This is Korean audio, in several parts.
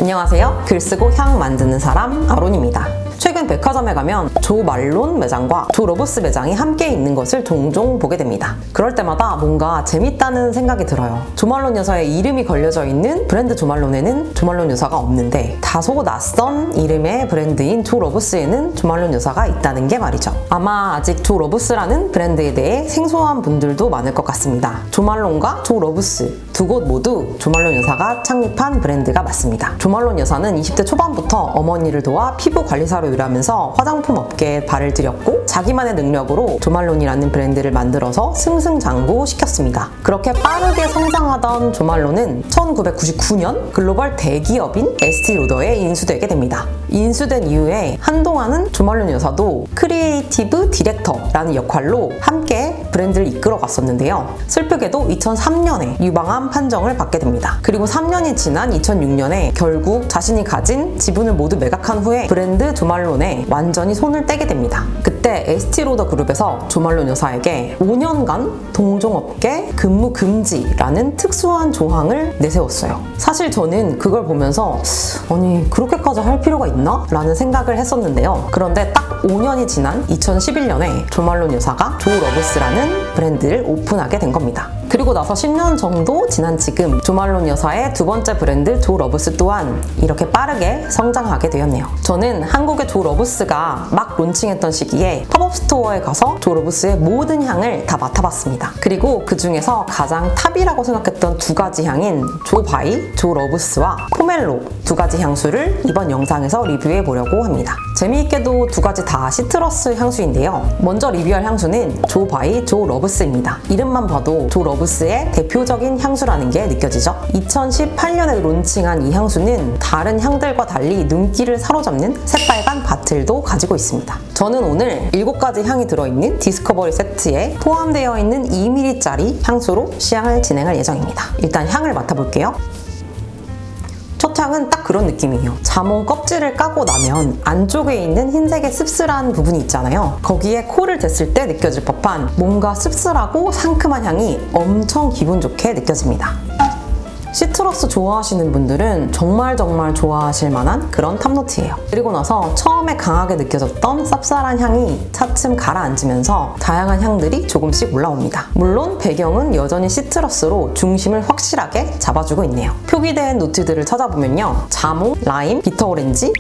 안녕하세요. 글쓰고 향 만드는 사람 아론입니다. 최근 백화점에 가면 조 말론 매장과 조 러브스 매장이 함께 있는 것을 종종 보게 됩니다. 그럴 때마다 뭔가 재밌다는 생각이 들어요. 조 말론 여사의 이름이 걸려져 있는 브랜드 조 말론에는 조 말론 여사가 없는데 다소 낯선 이름의 브랜드인 조 러브스에는 조 말론 여사가 있다는 게 말이죠. 아마 아직 조 러브스라는 브랜드에 대해 생소한 분들도 많을 것 같습니다. 조 말론과 조 러브스 두 곳 모두 조 말론 여사가 창립한 브랜드가 맞습니다. 조 말론 여사는 20대 초반부터 어머니를 도와 피부 관리사로 일하면서 화장품 업계에 발을 들였고 자기만의 능력으로 조 말론이라는 브랜드를 만들어서 승승장구시켰습니다. 그렇게 빠르게 성장하던 조 말론은 1999년 글로벌 대기업인 에스티 로더에 인수되게 됩니다. 인수된 이후에 한동안은 조 말론 여사도 크리에이티브 디렉터라는 역할로 함께 브랜드를 이끌어갔었는데요. 슬프게도 2003년에 유방암 판정을 받게 됩니다. 그리고 3년이 지난 2006년에 결국 자신이 가진 지분을 모두 매각한 후에 브랜드 조 말론에 완전히 손을 떼게 됩니다. 그때 에스티로더 그룹에서 조 말론 여사에게 5년간 동종업계 근무 금지라는 특수한 조항을 내세웠어요. 사실 저는 그걸 보면서 아니 그렇게까지 할 필요가 있나? 라는 생각을 했었는데요. 그런데 딱 5년이 지난 2011년에 조 말론 여사가 조 러브스라는 브랜드를 오픈하게 된 겁니다. 그리고 나서 10년 정도 지난 지금 조 말론 여사의 두 번째 브랜드 조 러브스 또한 이렇게 빠르게 성장하게 되었네요. 저는 한국의 조 러브스가 막 론칭했던 시기에 팝업 스토어에 가서 조 러브스의 모든 향을 다 맡아봤습니다. 그리고 그 중에서 가장 탑이라고 생각했던 두 가지 향인 조 바이, 조 러브스와 포멜로 두 가지 향수를 이번 영상에서 리뷰해 보려고 합니다. 재미있게도 두 가지 다 시트러스 향수인데요. 먼저 리뷰할 향수는 조 바이, 조 러브스입니다. 이름만 봐도 조 러브스의 대표적인 향수라는 게 느껴지죠? 2018년에 론칭한 이 향수는 다른 향들과 달리 눈길을 사로잡는 새빨간 바틀도 가지고 있습니다. 저는 오늘 7가지 향이 들어있는 디스커버리 세트에 포함되어 있는 2ml짜리 향수로 시향을 진행할 예정입니다. 일단 향을 맡아볼게요. 첫 향은 딱 그런 느낌이에요. 자몽 껍질을 까고 나면 안쪽에 있는 흰색의 씁쓸한 부분이 있잖아요. 거기에 코를 댔을 때 느껴질 법한 뭔가 씁쓸하고 상큼한 향이 엄청 기분 좋게 느껴집니다. 시트러스 좋아하시는 분들은 정말 좋아하실 만한 그런 탑노트예요. 그리고 나서 처음에 강하게 느껴졌던 쌉쌀한 향이 차츰 가라앉으면서 다양한 향들이 조금씩 올라옵니다. 물론 배경은 여전히 시트러스로 중심을 확실하게 잡아주고 있네요. 표기된 노트들을 찾아보면요. 자몽, 라임, 비터오렌지,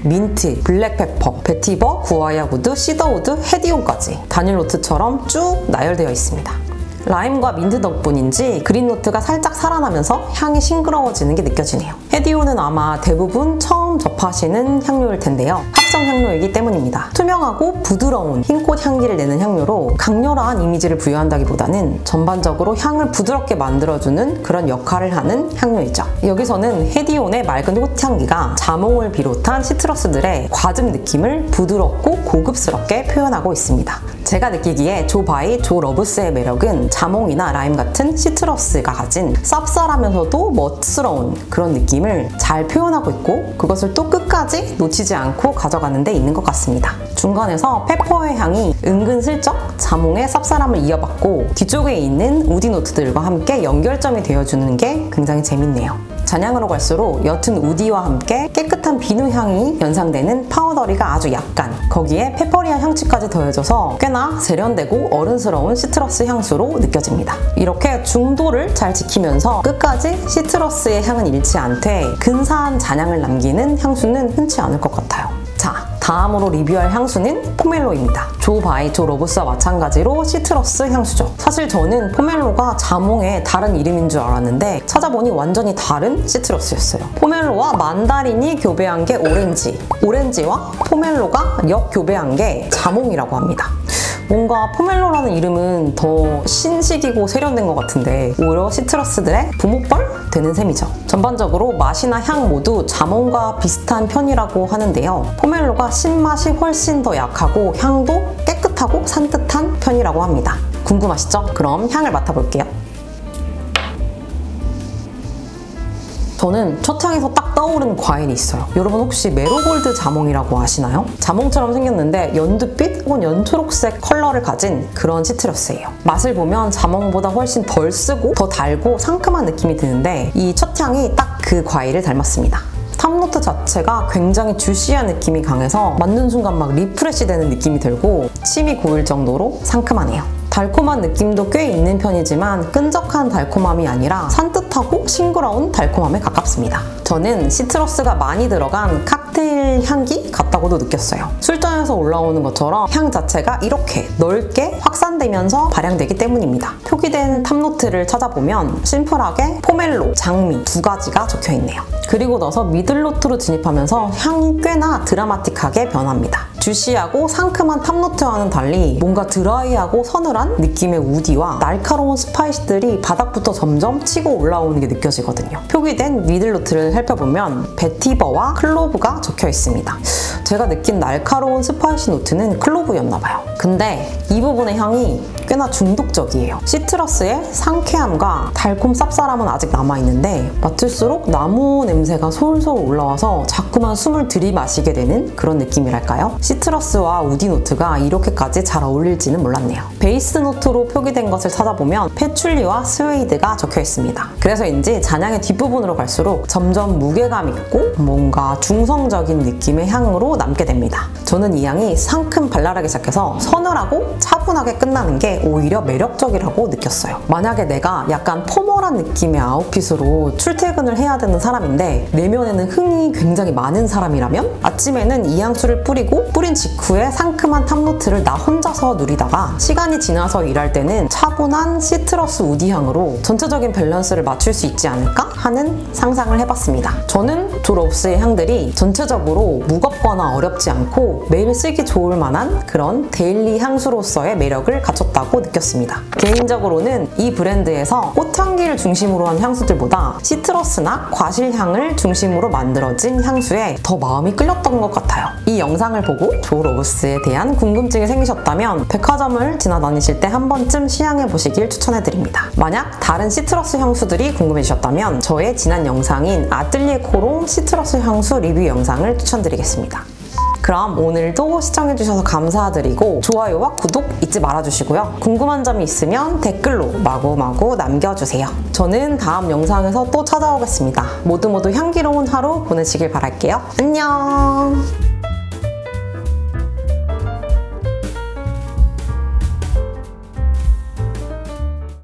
민트, 블랙페퍼, 베티버, 구아야우드, 시더우드, 헤디온까지 단일 노트처럼 쭉 나열되어 있습니다. 라임과 민트 덕분인지 그린 노트가 살짝 살아나면서 향이 싱그러워지는 게 느껴지네요. 헤디오는 아마 대부분 처음 접하시는 향료일 텐데요. 합성 향료이기 때문입니다. 투명하고 부드러운 흰꽃 향기를 내는 향료로 강렬한 이미지를 부여한다기보다는 전반적으로 향을 부드럽게 만들어주는 그런 역할을 하는 향료이죠. 여기서는 헤디온의 맑은 꽃향기가 자몽을 비롯한 시트러스들의 과즙 느낌을 부드럽고 고급스럽게 표현하고 있습니다. 제가 느끼기에 조 바이, 조 러브스의 매력은 자몽이나 라임 같은 시트러스가 가진 쌉쌀하면서도 멋스러운 그런 느낌을 잘 표현하고 있고 그것을 또 끝까지 놓치지 않고 가져가는 데 있는 것 같습니다. 중간에서 페퍼의 향이 은근슬쩍 자몽의 쌉쌀함을 이어받고 뒤쪽에 있는 우디 노트들과 함께 연결점이 되어주는 게 굉장히 재밌네요. 잔향으로 갈수록 옅은 우디와 함께 깨끗한 비누 향이 연상되는 파우더리가 아주 약간 거기에 페퍼리한 향취까지 더해져서 꽤나 세련되고 어른스러운 시트러스 향수로 느껴집니다. 이렇게 중도를 잘 지키면서 끝까지 시트러스의 향은 잃지 않되 근사한 잔향을 남기는 향수는 흔치 않을 것 같아요. 자, 다음으로 리뷰할 향수는 포멜로입니다. 조 바이, 조 러브스와 마찬가지로 시트러스 향수죠. 사실 저는 포멜로가 자몽의 다른 이름인 줄 알았는데 찾아보니 완전히 다른 시트러스였어요. 포멜로와 만다린이 교배한 게 오렌지, 오렌지와 포멜로가 역교배한 게 자몽이라고 합니다. 뭔가 포멜로라는 이름은 더 신식이고 세련된 것 같은데 오히려 시트러스들의 부목벌 되는 셈이죠. 전반적으로 맛이나 향 모두 자몽과 비슷한 편이라고 하는데요. 포멜로가 신맛이 훨씬 더 약하고 향도 깨끗하고 산뜻한 편이라고 합니다. 궁금하시죠? 그럼 향을 맡아볼게요. 저는 첫 향에서 딱 떠오르는 과일이 있어요. 여러분 혹시 메로골드 자몽이라고 아시나요? 자몽처럼 생겼는데 연두빛 혹은 연초록색 컬러를 가진 그런 시트러스예요. 맛을 보면 자몽보다 훨씬 덜 쓰고 더 달고 상큼한 느낌이 드는데 이 첫 향이 딱 그 과일을 닮았습니다. 탑노트 자체가 굉장히 주시한 느낌이 강해서 맡는 순간 막 리프레시 되는 느낌이 들고 침이 고일 정도로 상큼하네요. 달콤한 느낌도 꽤 있는 편이지만 끈적한 달콤함이 아니라 산뜻하고 싱그러운 달콤함에 가깝습니다. 저는 시트러스가 많이 들어간 칵테일 향기 같다고도 느꼈어요. 술잔에서 올라오는 것처럼 향 자체가 이렇게 넓게 확산되면서 발향되기 때문입니다. 표기된 탑노트를 찾아보면 심플하게 포멜로, 장미 두 가지가 적혀있네요. 그리고 나서 미들노트로 진입하면서 향이 꽤나 드라마틱하게 변합니다. 주시하고 상큼한 탑노트와는 달리 뭔가 드라이하고 서늘한 느낌의 우디와 날카로운 스파이스들이 바닥부터 점점 치고 올라오는 게 느껴지거든요. 표기된 미들노트를 살펴보면 베티버와 클로브가 적혀 있습니다. 제가 느낀 날카로운 스파이시 노트는 클로브였나봐요. 근데 이 부분의 향이 꽤나 중독적이에요. 시트러스의 상쾌함과 달콤 쌉쌀함은 아직 남아있는데 맡을수록 나무 냄새가 솔솔 올라와서 자꾸만 숨을 들이마시게 되는 그런 느낌이랄까요? 시트러스와 우디 노트가 이렇게까지 잘 어울릴지는 몰랐네요. 베이스 노트로 표기된 것을 찾아보면 패출리와 스웨이드가 적혀 있습니다. 그래서인지 잔향의 뒷부분으로 갈수록 점점 무게감 있고 뭔가 중성적인 느낌의 향으로 남게 됩니다. 저는 이 향이 상큼 발랄하게 시작해서 서늘하고 차분하게 끝나는 게 오히려 매력적이라고 느꼈어요. 만약에 내가 약간 포멀한 느낌의 아웃핏으로 출퇴근을 해야 되는 사람인데 내면에는 흥이 굉장히 많은 사람이라면 아침에는 이 향수를 뿌린 직후에 상큼한 탑노트를 나 혼자서 누리다가 시간이 지나서 일할 때는 차분한 시트러스 우디 향으로 전체적인 밸런스를 맞출 수 있지 않을까 하는 상상을 해봤습니다. 저는 조 로브스의 향들이 전체적으로 무겁거나 어렵지 않고 매일 쓰기 좋을 만한 그런 데일리 향수로서의 매력을 갖췄다고 느꼈습니다. 개인적으로는 이 브랜드에서 꽃향기를 중심으로 한 향수들보다 시트러스나 과실향을 중심으로 만들어진 향수에 더 마음이 끌렸던 것 같아요. 이 영상을 보고 조 로브스에 대한 궁금증이 생기셨다면 백화점을 지나다니실 때 한 번쯤 시향해보시길 추천해드립니다. 만약 다른 시트러스 향수들이 궁금해지셨다면 저의 지난 영상인 아뜰리에 코롱 시트러스 향수 리뷰 영상을 추천드리겠습니다. 그럼 오늘도 시청해주셔서 감사드리고 좋아요와 구독 잊지 말아주시고요. 궁금한 점이 있으면 댓글로 마구마구 남겨주세요. 저는 다음 영상에서 또 찾아오겠습니다. 모두 향기로운 하루 보내시길 바랄게요. 안녕!